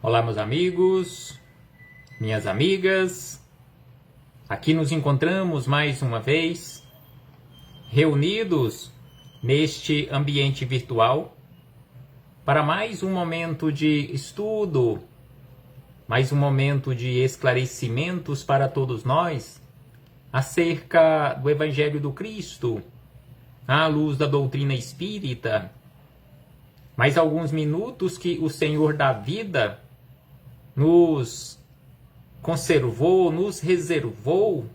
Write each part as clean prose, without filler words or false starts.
Olá, meus amigos, minhas amigas. Aqui nos encontramos mais uma vez, reunidos neste ambiente virtual, para mais um momento de estudo, mais um momento de esclarecimentos para todos nós, acerca do Evangelho do Cristo, à luz da doutrina espírita. Mais alguns minutos que o Senhor da vida nos conservou, nos reservou,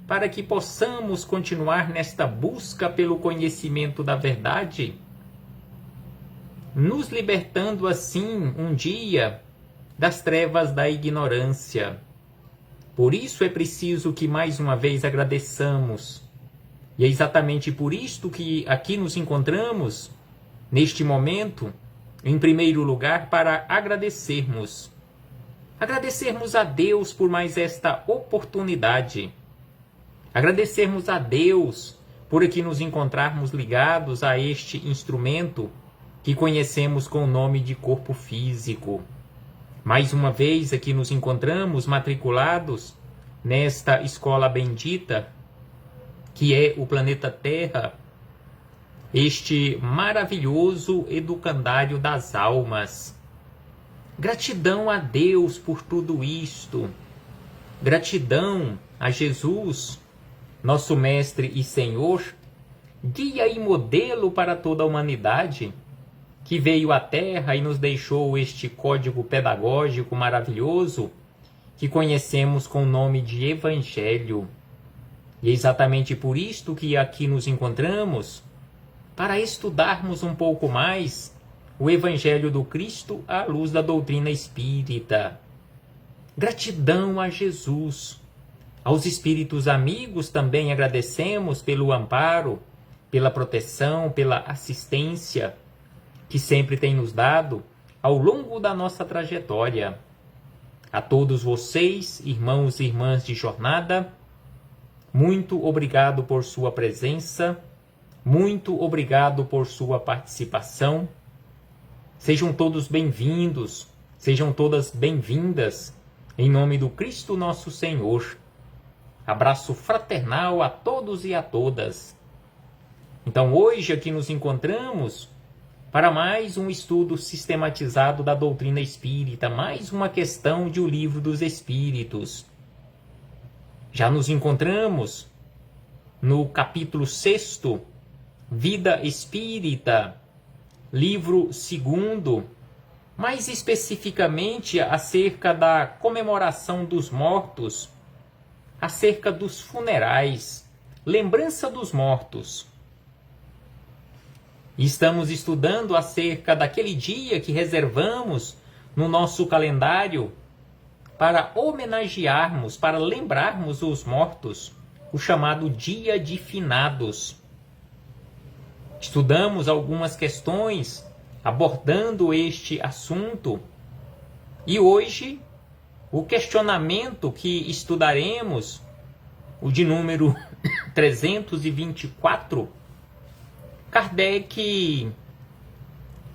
para que possamos continuar nesta busca pelo conhecimento da verdade, nos libertando assim um dia das trevas da ignorância. Por isso é preciso que mais uma vez agradeçamos. E é exatamente por isto que aqui nos encontramos, neste momento, em primeiro lugar, para agradecermos. Agradecermos a Deus por mais esta oportunidade. Agradecermos a Deus por aqui nos encontrarmos ligados a este instrumento que conhecemos com o nome de corpo físico. Mais uma vez aqui nos encontramos matriculados nesta escola bendita que é o planeta Terra, este maravilhoso educandário das almas. Gratidão a Deus por tudo isto. Gratidão a Jesus, nosso Mestre e Senhor, guia e modelo para toda a humanidade, que veio à Terra e nos deixou este código pedagógico maravilhoso que conhecemos com o nome de Evangelho. E é exatamente por isto que aqui nos encontramos, para estudarmos um pouco mais o Evangelho do Cristo à luz da doutrina espírita. Gratidão a Jesus. Aos espíritos amigos também agradecemos pelo amparo, pela proteção, pela assistência que sempre tem nos dado ao longo da nossa trajetória. A todos vocês, irmãos e irmãs de jornada, muito obrigado por sua presença, muito obrigado por sua participação. Sejam todos bem-vindos, sejam todas bem-vindas, em nome do Cristo nosso Senhor. Abraço fraternal a todos e a todas. Então hoje aqui nos encontramos para mais um estudo sistematizado da doutrina espírita, mais uma questão de O Livro dos Espíritos. Já nos encontramos no capítulo 6º, Vida Espírita, livro 2º, mais especificamente acerca da comemoração dos mortos, acerca dos funerais, lembrança dos mortos. Estamos estudando acerca daquele dia que reservamos no nosso calendário para homenagearmos, para lembrarmos os mortos, o chamado Dia de Finados. Estudamos algumas questões abordando este assunto e hoje o questionamento que estudaremos, o de número 324, Kardec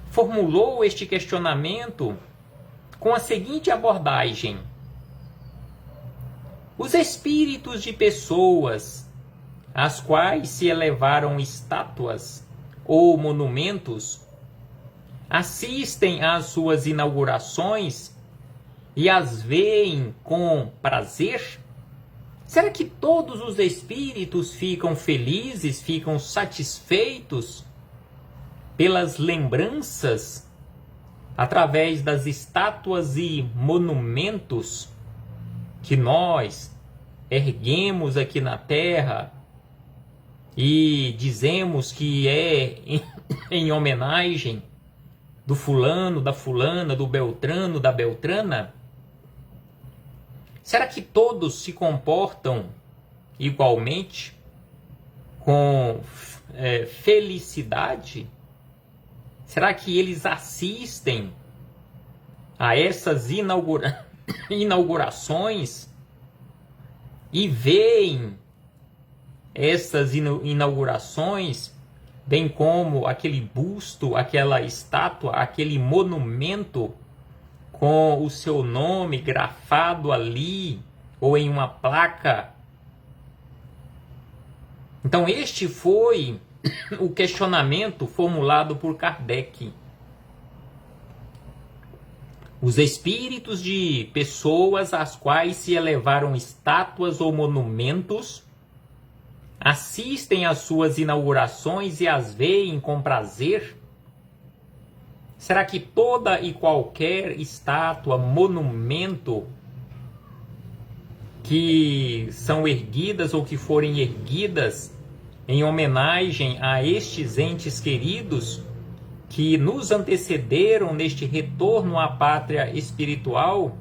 formulou este questionamento com a seguinte abordagem: os espíritos de pessoas às quais se elevaram estátuas ou monumentos assistem às suas inaugurações e as veem com prazer? Será que todos os espíritos ficam felizes, ficam satisfeitos pelas lembranças através das estátuas e monumentos que nós erguemos aqui na Terra e dizemos que é em homenagem do fulano, da fulana, do beltrano, da beltrana? Será que todos se comportam igualmente, com felicidade? Será que eles assistem a essas inaugurações e veem essas inaugurações, bem como aquele busto, aquela estátua, aquele monumento com o seu nome grafado ali, ou em uma placa. Então este foi o questionamento formulado por Kardec. Os espíritos de pessoas às quais se elevaram estátuas ou monumentos assistem às suas inaugurações e as veem com prazer? Será que toda e qualquer estátua, monumento que são erguidas ou que forem erguidas em homenagem a estes entes queridos que nos antecederam neste retorno à pátria espiritual,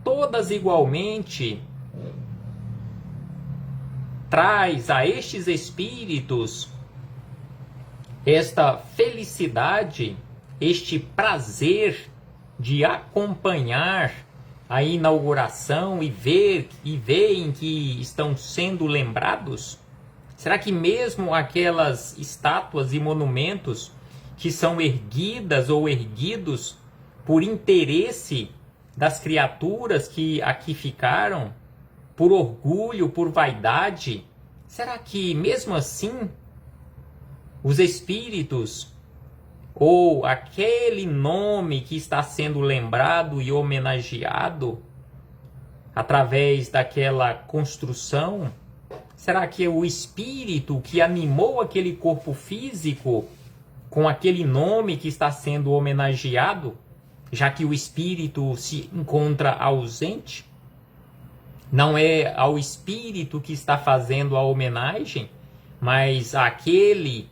todas igualmente traz a estes espíritos esta felicidade, este prazer de acompanhar a inauguração e veem que estão sendo lembrados? Será que mesmo aquelas estátuas e monumentos que são erguidas ou erguidos por interesse das criaturas que aqui ficaram, por orgulho, por vaidade, será que mesmo assim os espíritos ou aquele nome que está sendo lembrado e homenageado através daquela construção, será que o espírito que animou aquele corpo físico com aquele nome que está sendo homenageado, já que o espírito se encontra ausente? Não é ao espírito que está fazendo a homenagem, mas aquele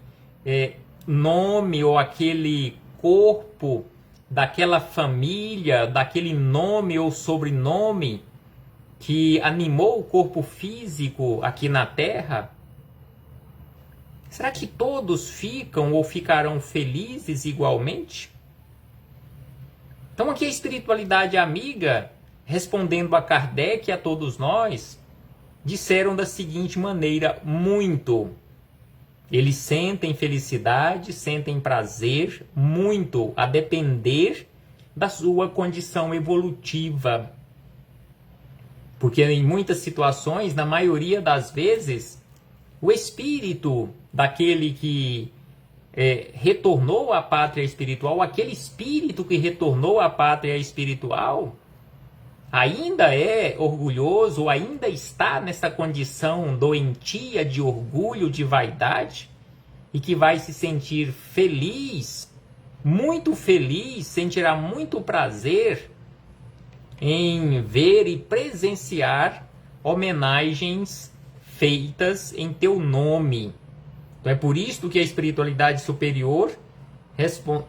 nome ou aquele corpo daquela família, daquele nome ou sobrenome que animou o corpo físico aqui na Terra? Será que todos ficam ou ficarão felizes igualmente? Então aqui a espiritualidade amiga, respondendo a Kardec e a todos nós, disseram da seguinte maneira: muito. Eles sentem felicidade, sentem prazer, muito, a depender da sua condição evolutiva. Porque em muitas situações, na maioria das vezes, o espírito daquele que retornou à pátria espiritual, aquele espírito que retornou à pátria espiritual, ainda é orgulhoso, ainda está nessa condição doentia de orgulho, de vaidade, e que vai se sentir feliz, muito feliz, sentirá muito prazer em ver e presenciar homenagens feitas em teu nome. Então é por isso que a espiritualidade superior,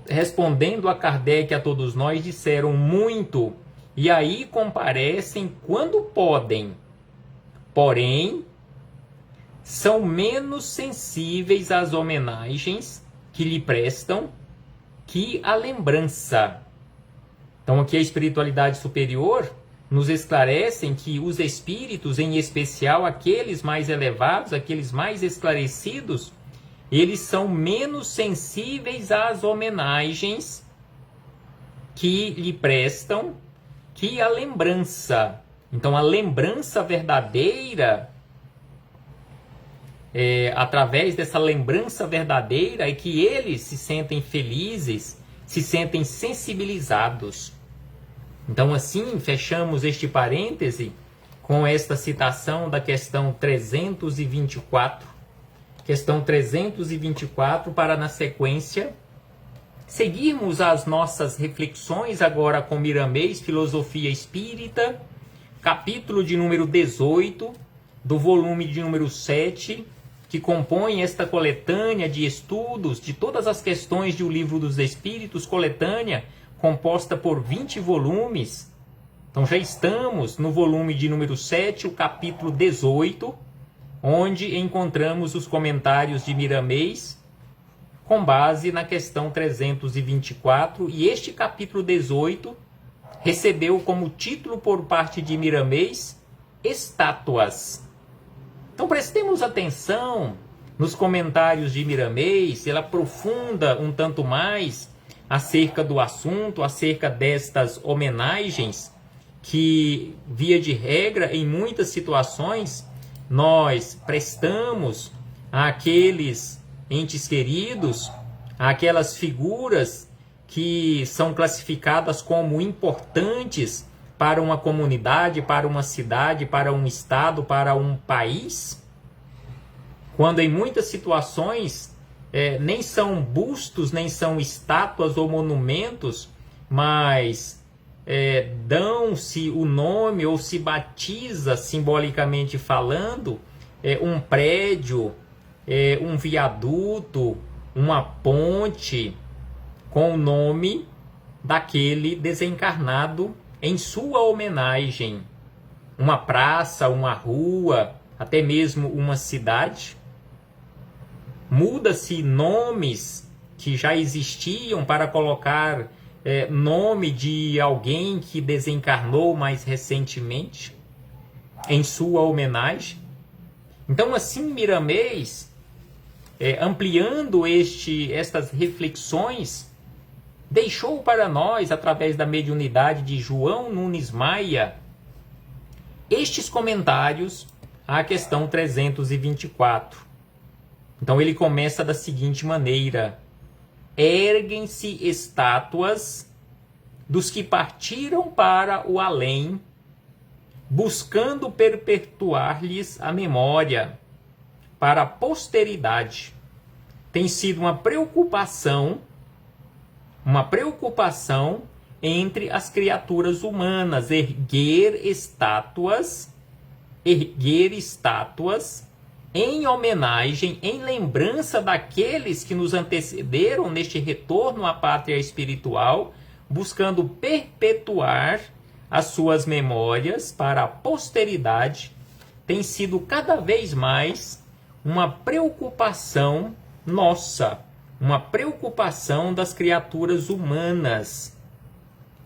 respondendo a Kardec e a todos nós, disseram muito, e aí comparecem quando podem, porém são menos sensíveis às homenagens que lhe prestam que à lembrança. Então aqui a espiritualidade superior nos esclarecem que os espíritos, em especial aqueles mais elevados, aqueles mais esclarecidos, eles são menos sensíveis às homenagens que lhe prestam que a lembrança. Então a lembrança verdadeira, através dessa lembrança verdadeira, é que eles se sentem felizes, se sentem sensibilizados. Então assim fechamos este parêntese com esta citação da questão 324. Questão 324, para na sequência seguirmos as nossas reflexões agora com Miramês, Filosofia Espírita, capítulo de número 18, do volume de número 7, que compõe esta coletânea de estudos de todas as questões de O Livro dos Espíritos, coletânea composta por 20 volumes. Então já estamos no volume de número 7, o capítulo 18, onde encontramos os comentários de Miramês com base na questão 324, e este capítulo 18 recebeu como título por parte de Miramês Estátuas. Então prestemos atenção nos comentários de Miramês, ela aprofunda um tanto mais acerca do assunto, acerca destas homenagens que, via de regra, em muitas situações, nós prestamos àqueles entes queridos, àquelas figuras que são classificadas como importantes para uma comunidade, para uma cidade, para um estado, para um país, quando em muitas situações nem são bustos, nem são estátuas ou monumentos, mas dão-se o nome ou se batiza, simbolicamente falando, um prédio, um viaduto, uma ponte, com o nome daquele desencarnado em sua homenagem. Uma praça, uma rua, até mesmo uma cidade. Muda-se nomes que já existiam para colocar nome de alguém que desencarnou mais recentemente em sua homenagem. Então, assim, Miramês, ampliando estas reflexões, deixou para nós, através da mediunidade de João Nunes Maia, estes comentários à questão 324. Então ele começa da seguinte maneira: erguem-se estátuas dos que partiram para o além, buscando perpetuar-lhes a memória para a posteridade. Tem sido uma preocupação entre as criaturas humanas, erguer estátuas em homenagem, em lembrança daqueles que nos antecederam neste retorno à pátria espiritual, buscando perpetuar as suas memórias para a posteridade. Tem sido cada vez mais uma preocupação nossa, uma preocupação das criaturas humanas.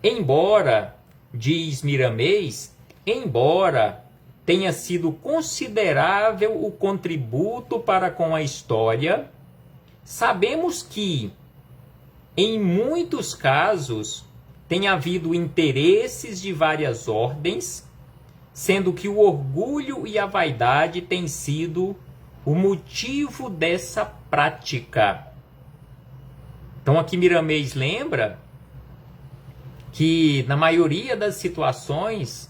Embora, diz Miramês, embora tenha sido considerável o contributo para com a história, sabemos que, em muitos casos, tem havido interesses de várias ordens, sendo que o orgulho e a vaidade têm sido o motivo dessa prática. Então aqui Miramês lembra que na maioria das situações,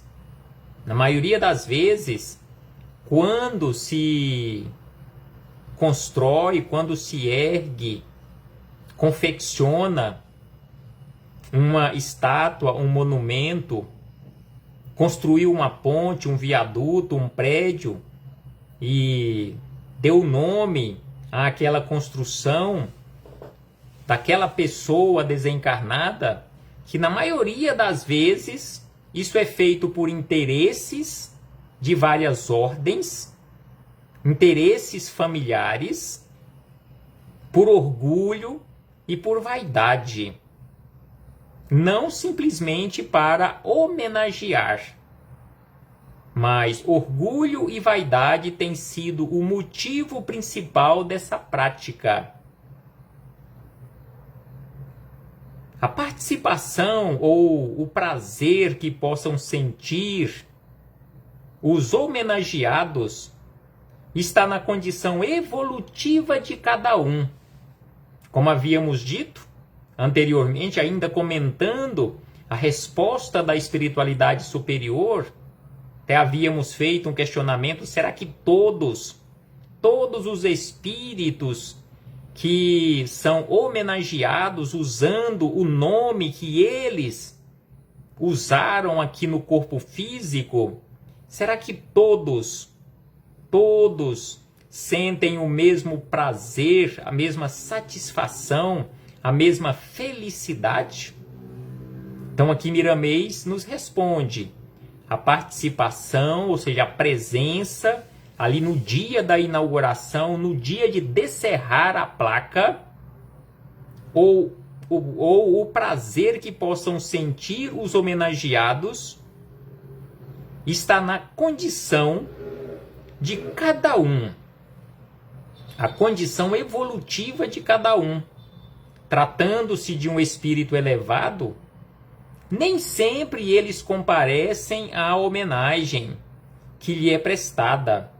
na maioria das vezes, quando se constrói, quando se ergue, confecciona uma estátua, um monumento, construiu uma ponte, um viaduto, um prédio e deu nome àquela construção daquela pessoa desencarnada, que na maioria das vezes isso é feito por interesses de várias ordens, interesses familiares, por orgulho e por vaidade. Não simplesmente para homenagear, mas orgulho e vaidade têm sido o motivo principal dessa prática. A participação ou o prazer que possam sentir os homenageados está na condição evolutiva de cada um. Como havíamos dito anteriormente, ainda comentando a resposta da espiritualidade superior, até havíamos feito um questionamento: será que todos os espíritos que são homenageados usando o nome que eles usaram aqui no corpo físico, será que todos sentem o mesmo prazer, a mesma satisfação, a mesma felicidade? Então aqui Miramês nos responde: a participação, ou seja, a presença ali no dia da inauguração, no dia de descerrar a placa, ou o prazer que possam sentir os homenageados, está na condição de cada um, a condição evolutiva de cada um. tratando-se de um espírito elevado, nem sempre eles comparecem à homenagem que lhe é prestada,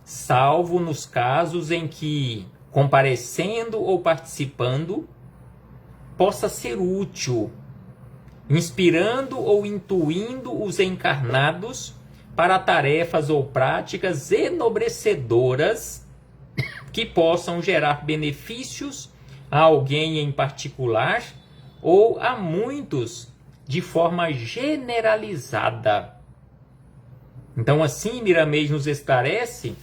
salvo nos casos em que, comparecendo ou participando, possa ser útil, inspirando ou intuindo os encarnados para tarefas ou práticas enobrecedoras que possam gerar benefícios a alguém em particular ou a muitos de forma generalizada. Então, assim, Miramês nos esclarece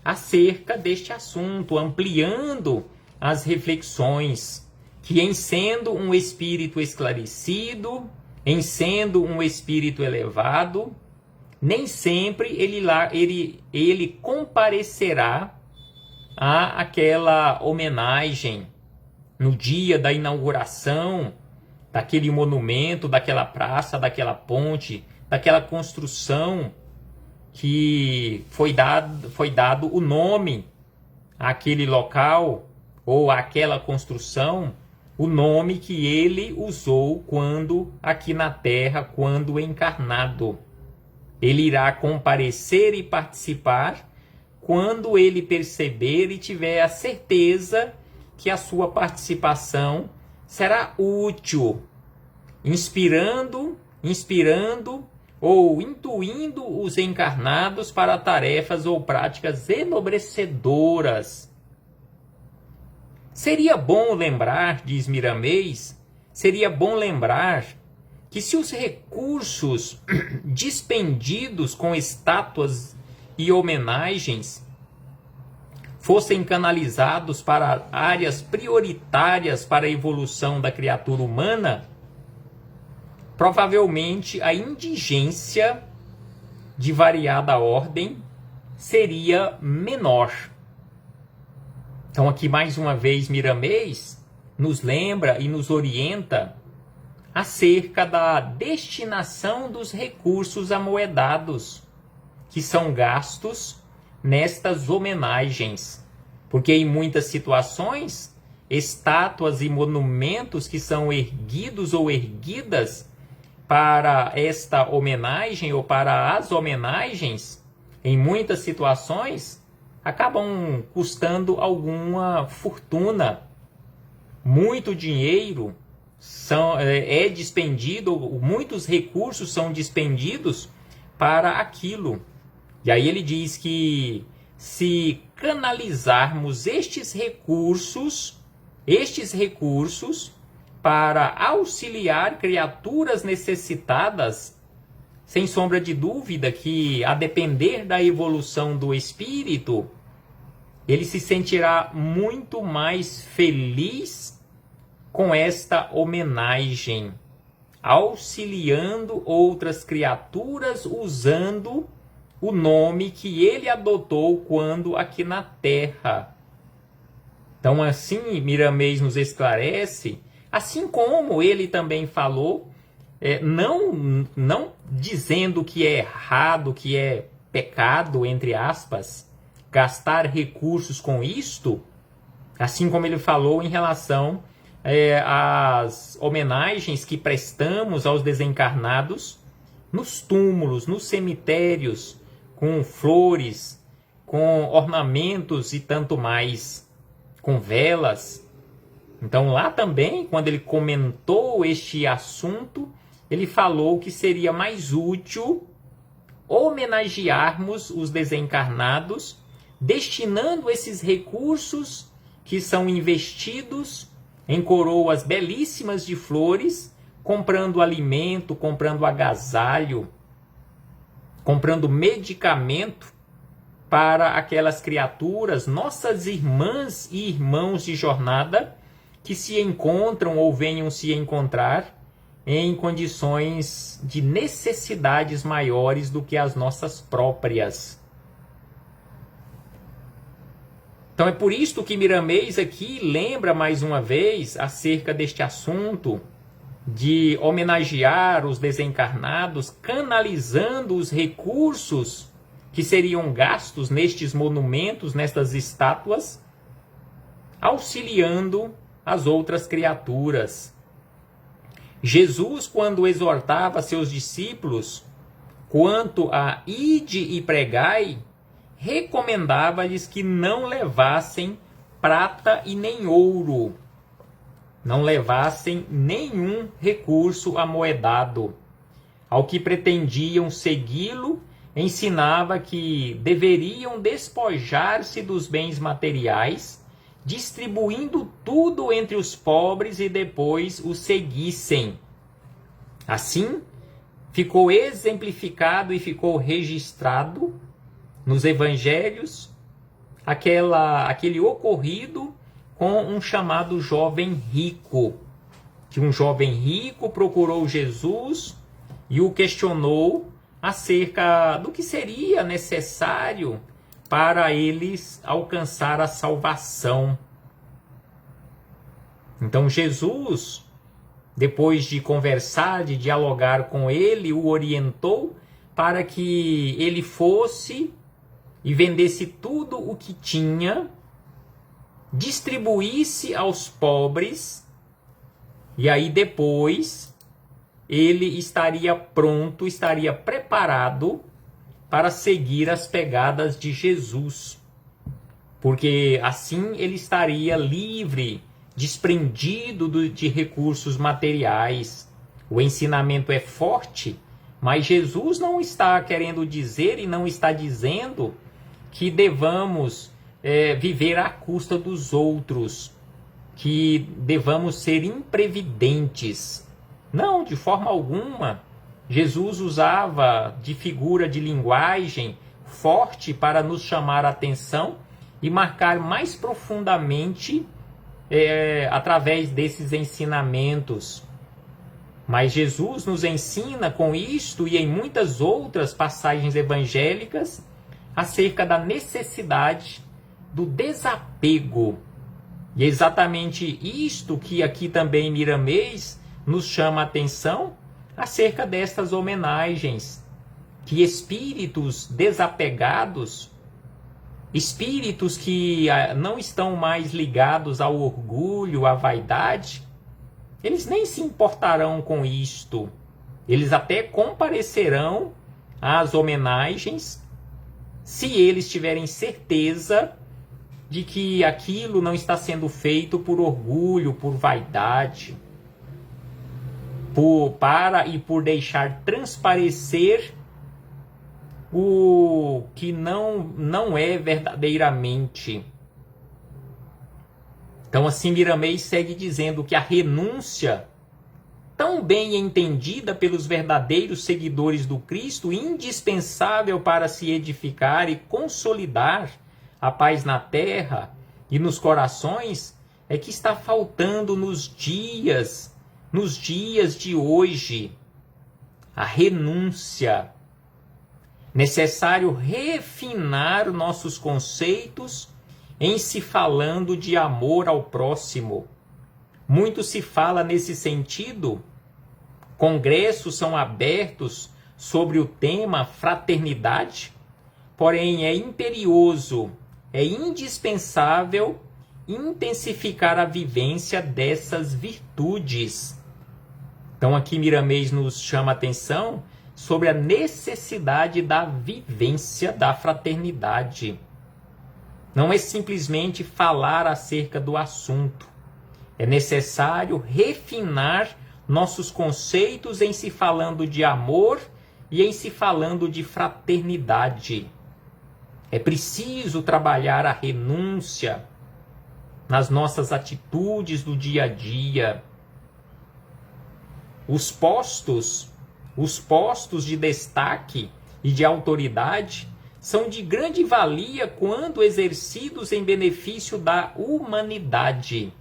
acerca deste assunto, ampliando as reflexões, que em sendo um espírito esclarecido, em sendo um espírito elevado, nem sempre ele comparecerá a aquela homenagem no dia da inauguração daquele monumento, daquela praça, daquela ponte, daquela construção que foi dado o nome àquele local ou àquela construção, o nome que ele usou quando aqui na Terra, quando encarnado. Ele irá comparecer e participar quando ele perceber e tiver a certeza que a sua participação será útil, inspirando ou intuindo os encarnados para tarefas ou práticas enobrecedoras. Seria bom lembrar, diz Miramês, seria bom lembrar que se os recursos dispendidos com estátuas e homenagens fossem canalizados para áreas prioritárias para a evolução da criatura humana, provavelmente a indigência de variada ordem seria menor. Então aqui mais uma vez Miramês nos lembra e nos orienta acerca da destinação dos recursos amoedados que são gastos nestas homenagens, porque em muitas situações estátuas e monumentos que são erguidos ou erguidas para esta homenagem ou para as homenagens, em muitas situações acabam custando alguma fortuna, muito dinheiro é dispendido, muitos recursos são dispendidos para aquilo. E aí ele diz que se canalizarmos estes recursos para auxiliar criaturas necessitadas, sem sombra de dúvida que, a depender da evolução do espírito, ele se sentirá muito mais feliz com esta homenagem, auxiliando outras criaturas usando o nome que ele adotou quando aqui na Terra. Então assim Miramês nos esclarece, assim como ele também falou, não dizendo que é errado, que é pecado, entre aspas, gastar recursos com isto, assim como ele falou em relação às homenagens que prestamos aos desencarnados nos túmulos, nos cemitérios, com flores, com ornamentos e tanto mais, com velas. Então lá também, quando ele comentou este assunto, ele falou que seria mais útil homenagearmos os desencarnados, destinando esses recursos que são investidos em coroas belíssimas de flores, comprando alimento, comprando agasalho, comprando medicamento para aquelas criaturas, nossas irmãs e irmãos de jornada, que se encontram ou venham se encontrar em condições de necessidades maiores do que as nossas próprias. Então é por isto que Miramês aqui lembra mais uma vez acerca deste assunto de homenagear os desencarnados, canalizando os recursos que seriam gastos nestes monumentos, nestas estátuas, auxiliando as outras criaturas. Jesus, quando exortava seus discípulos quanto a ide e pregai, recomendava-lhes que não levassem prata e nem ouro, não levassem nenhum recurso amoedado. Ao que pretendiam segui-lo, ensinava que deveriam despojar-se dos bens materiais, distribuindo tudo entre os pobres e depois o seguissem. Assim, ficou exemplificado e ficou registrado nos evangelhos aquele ocorrido com um chamado jovem rico, que um jovem rico procurou Jesus e o questionou acerca do que seria necessário para eles alcançar a salvação. Então Jesus, depois de conversar, de dialogar com ele, o orientou para que ele fosse e vendesse tudo o que tinha, distribuísse aos pobres, e aí depois ele estaria pronto, estaria preparado para seguir as pegadas de Jesus. Porque assim ele estaria livre, desprendido de recursos materiais. O ensinamento é forte, mas Jesus não está querendo dizer e não está dizendo que devamos viver à custa dos outros, que devamos ser imprevidentes. Não, de forma alguma. Jesus usava de figura de linguagem forte para nos chamar a atenção e marcar mais profundamente através desses ensinamentos. Mas Jesus nos ensina com isto e em muitas outras passagens evangélicas acerca da necessidade do desapego. E é exatamente isto que aqui também Miramês nos chama a atenção acerca destas homenagens, que espíritos desapegados, espíritos que não estão mais ligados ao orgulho, à vaidade, eles nem se importarão com isto. Eles até comparecerão às homenagens se eles tiverem certeza de que aquilo não está sendo feito por orgulho, por vaidade, por deixar transparecer o que não é verdadeiramente. Então assim Miramês segue dizendo que a renúncia, tão bem entendida pelos verdadeiros seguidores do Cristo, indispensável para se edificar e consolidar a paz na terra e nos corações, é que está faltando nos dias de hoje. A renúncia. Necessário refinar nossos conceitos em se falando de amor ao próximo. Muito se fala nesse sentido. Congressos são abertos sobre o tema fraternidade, porém é imperioso, é indispensável intensificar a vivência dessas virtudes. Então aqui Miramês nos chama a atenção sobre a necessidade da vivência da fraternidade. Não é simplesmente falar acerca do assunto. É necessário refinar nossos conceitos em se falando de amor e em se falando de fraternidade. É preciso trabalhar a renúncia nas nossas atitudes do dia a dia. Os postos de destaque e de autoridade são de grande valia quando exercidos em benefício da humanidade.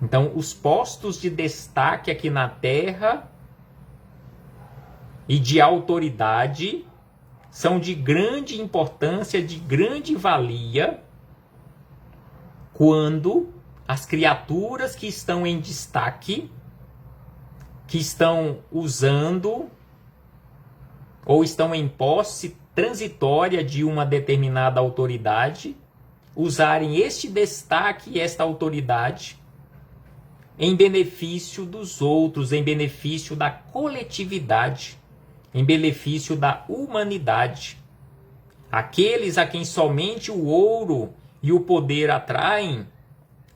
Então, os postos de destaque aqui na Terra e de autoridade são de grande importância, de grande valia, quando as criaturas que estão em destaque, que estão usando ou estão em posse transitória de uma determinada autoridade, usarem este destaque e esta autoridade em benefício dos outros, em benefício da coletividade, em benefício da humanidade. Aqueles a quem somente o ouro e o poder atraem,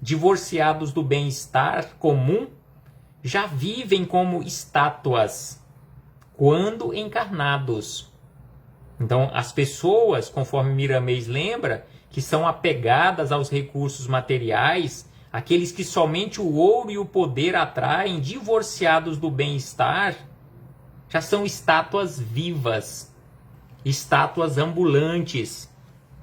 divorciados do bem-estar comum, já vivem como estátuas quando encarnados. Então, as pessoas, conforme Miramês lembra, que são apegadas aos recursos materiais, aqueles que somente o ouro e o poder atraem, divorciados do bem-estar, já são estátuas vivas, estátuas ambulantes,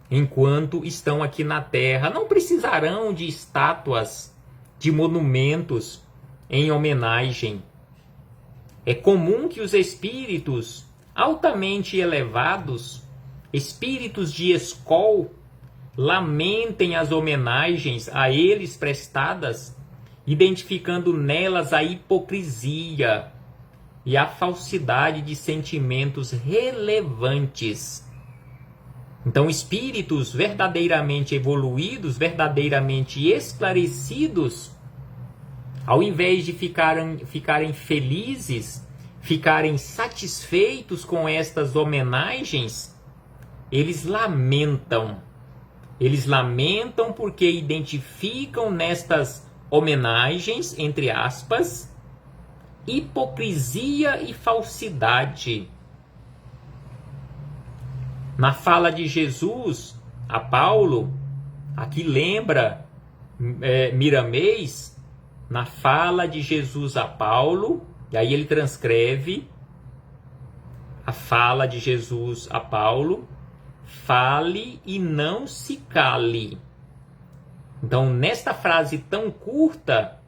enquanto estão aqui na Terra. Não precisarão de estátuas, de monumentos em homenagem. É comum que os espíritos altamente elevados, espíritos de escol, lamentem as homenagens a eles prestadas, identificando nelas a hipocrisia e a falsidade de sentimentos relevantes. Então, espíritos verdadeiramente evoluídos, verdadeiramente esclarecidos, ao invés de ficarem felizes, ficarem satisfeitos com estas homenagens, eles lamentam. Eles lamentam porque identificam nestas homenagens, entre aspas, hipocrisia e falsidade. Na fala de Jesus a Paulo, aqui lembra Miramês, na fala de Jesus a Paulo, e aí ele transcreve a fala de Jesus a Paulo: fale e não se cale. Então, nesta frase tão curta,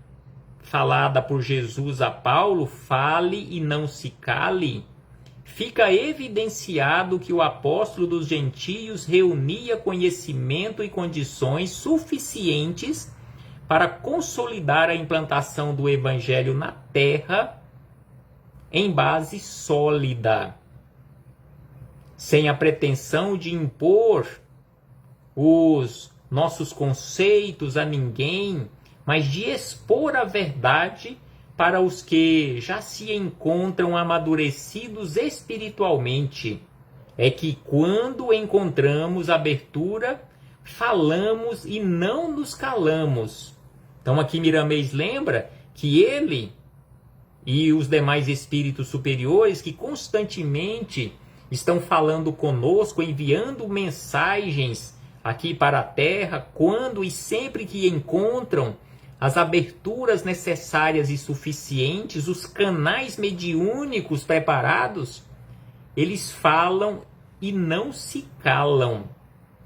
falada por Jesus a Paulo, fale e não se cale, fica evidenciado que o apóstolo dos gentios reunia conhecimento e condições suficientes para consolidar a implantação do evangelho na terra em base sólida, sem a pretensão de impor os nossos conceitos a ninguém, mas de expor a verdade para os que já se encontram amadurecidos espiritualmente. É que quando encontramos abertura, falamos e não nos calamos. Então aqui Miramês lembra que ele e os demais espíritos superiores que constantemente estão falando conosco, enviando mensagens aqui para a Terra, quando e sempre que encontram as aberturas necessárias e suficientes, os canais mediúnicos preparados, eles falam e não se calam,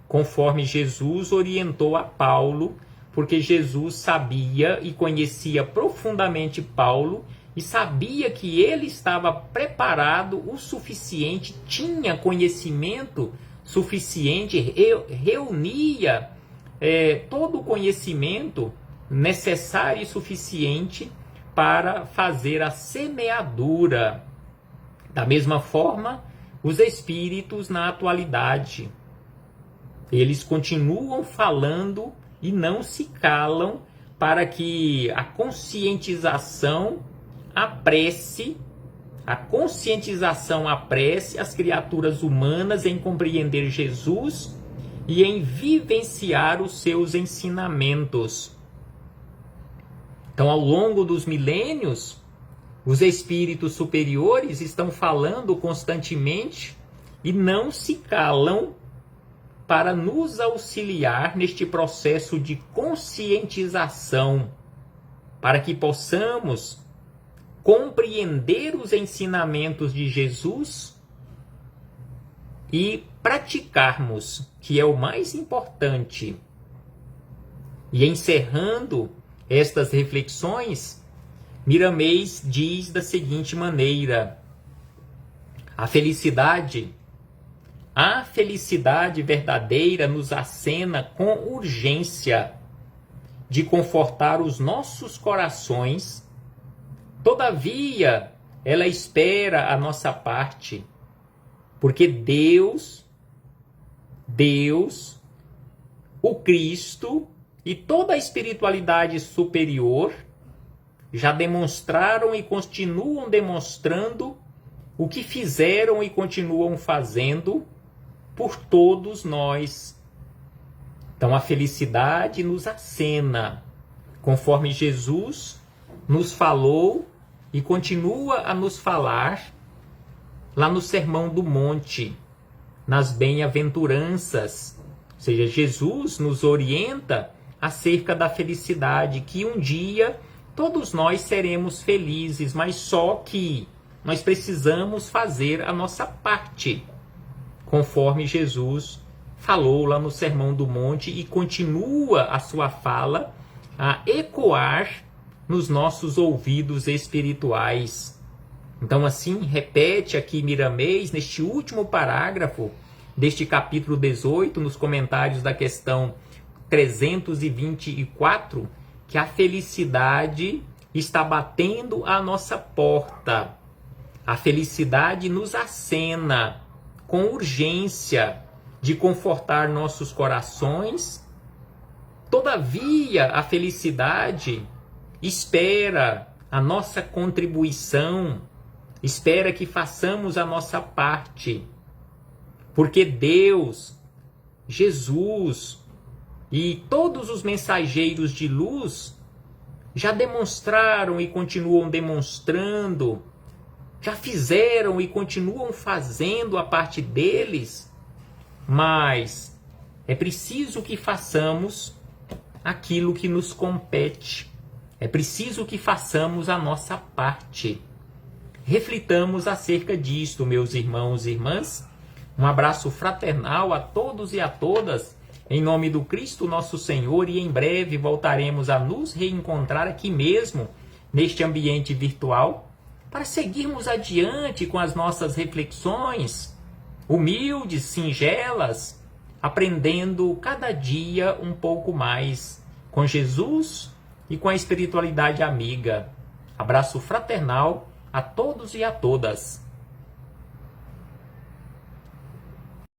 conforme Jesus orientou a Paulo, porque Jesus sabia e conhecia profundamente Paulo e sabia que ele estava preparado o suficiente, tinha conhecimento suficiente, reunia todo o conhecimento necessário e suficiente para fazer a semeadura. Da mesma forma, os espíritos na atualidade, eles continuam falando e não se calam para que a conscientização apresse as criaturas humanas em compreender Jesus e em vivenciar os seus ensinamentos. Então, ao longo dos milênios, os espíritos superiores estão falando constantemente e não se calam para nos auxiliar neste processo de conscientização, para que possamos compreender os ensinamentos de Jesus e praticarmos, que é o mais importante. E encerrando estas reflexões, Miramês diz da seguinte maneira: a felicidade verdadeira nos acena com urgência de confortar os nossos corações. Todavia, ela espera a nossa parte, porque Deus o Cristo e toda a espiritualidade superior já demonstraram e continuam demonstrando o que fizeram e continuam fazendo por todos nós. Então a felicidade nos acena, conforme Jesus nos falou e continua a nos falar lá no Sermão do Monte, nas bem-aventuranças. Ou seja, Jesus nos orienta acerca da felicidade, que um dia todos nós seremos felizes, mas só que nós precisamos fazer a nossa parte, conforme Jesus falou lá no Sermão do Monte e continua a sua fala a ecoar nos nossos ouvidos espirituais. Então, assim, repete aqui Miramês, neste último parágrafo deste capítulo 18, nos comentários da questão 324, que a felicidade está batendo à nossa porta. A felicidade nos acena com urgência de confortar nossos corações. Todavia, a felicidade espera a nossa contribuição, espera que façamos a nossa parte, porque Deus, Jesus e todos os mensageiros de luz já demonstraram e continuam demonstrando, já fizeram e continuam fazendo a parte deles, mas é preciso que façamos aquilo que nos compete. É preciso que façamos a nossa parte. Reflitamos acerca disto, meus irmãos e irmãs. Um abraço fraternal a todos e a todas, em nome do Cristo nosso Senhor, e em breve voltaremos a nos reencontrar aqui mesmo, neste ambiente virtual, para seguirmos adiante com as nossas reflexões, humildes, singelas, aprendendo cada dia um pouco mais com Jesus e com a espiritualidade amiga. Abraço fraternal a todos e a todas.